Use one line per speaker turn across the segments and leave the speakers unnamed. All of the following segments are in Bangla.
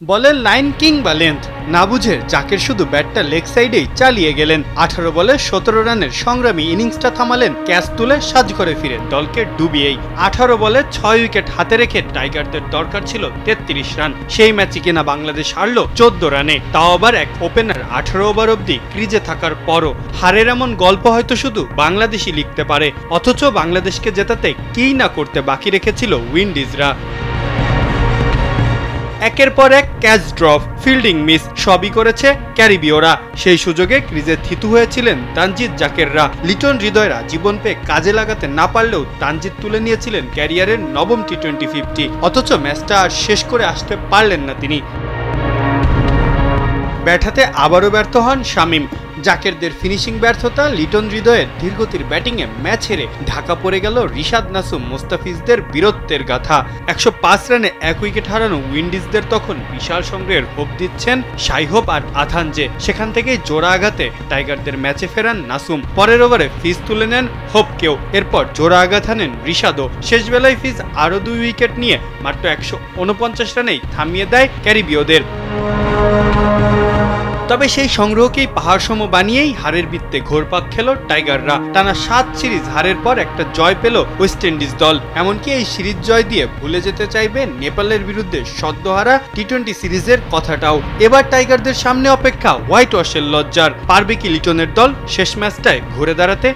বলের লাইন কিং বা লেন্থ না বুঝে জাকের শুধু ব্যাটটা লেগ সাইডেই চালিয়ে গেলেন। 18 বলে 17 রানের সংগ্রামী ইনিংসটা থামালেন ক্যাচ তুলে সাজঘরে ফিরে দলকে ডুবিয়েই। 18 বলে 6 উইকেট হাতে রেখে টাইগারদের দরকার ছিল 33 রান। সেই ম্যাচে কিনা বাংলাদেশ হারল 14 রানে, তাও আবার এক ওপেনার 18 ওভার অব্দি ক্রিজে থাকার পরও। হারের এমন গল্প হয়তো শুধু বাংলাদেশই লিখতে পারে, অথচ বাংলাদেশকে জেতাতে কী না করতে বাকি রেখেছিল উইন্ডিজরা। একের পর এক ক্যাচ ড্রপ, ফিল্ডিং মিস সবই করেছে ক্যারিবীয়রা। সেই সুযোগে ক্রিজে থিতু হয়েছিলেন তানজিদ জাকেররা। লিটন হৃদয়রা জীবন পেয়ে কাজে লাগাতে না পারলেও তানজিদ তুলে নিয়েছিলেন ক্যারিয়ারের নবম টি20-50, অথচ ম্যাচটা আর শেষ করে আসতে পারলেন না তিনি। ব্যাট হাতে আবারও ব্যর্থ হন শামীম। জাকেরদের ফিনিশিং ব্যর্থতা, লিটন হৃদয়ের ধীরগতির ব্যাটিংয়ে ম্যাচ হেরে ঢাকা পড়ে গেল রিশাদ নাসুম মোস্তাফিজদের বীরত্বের গাথা। 105 রানে 1 উইকেট হারানো উইন্ডিজদের তখন বিশাল সংগ্রহের হোপ দিচ্ছেন শাইহোপ আর আথানজে। সেখান থেকেই জোড়া আঘাতে টাইগারদের ম্যাচে ফেরান নাসুম। পরের ওভারে ফিজ তুলে নেন হোপকেও, এরপর জোড়া আঘাত হানেন রিশাদও। শেষ বেলায় ফিজ আরও 2 উইকেট নিয়ে মাত্র 149 রানেই থামিয়ে দেয় ক্যারিবীয়দের। তবে সেই সংগ্রহকেই পাহাড়সম বানিয়েই হারের বৃত্তে ঘোরপাক খেল টাইগাররা। টানা 7 সিরিজ হারের পর একটা জয় পেল ওয়েস্ট ইন্ডিজ দল। এমনকি এই সিরিজ জয় দিয়ে ভুলে যেতে চাইবে নেপালের বিরুদ্ধে সদ্যহারা টি20 সিরিজের কথাটাও। এবার টাইগারদের সামনে অপেক্ষা হোয়াইট ওয়াশের লজ্জার। পারবে কি লিটনের দল শেষ ম্যাচটায় ঘুরে দাঁড়াতে?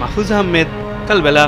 মাহফুজ আহমেদ, কালবেলা।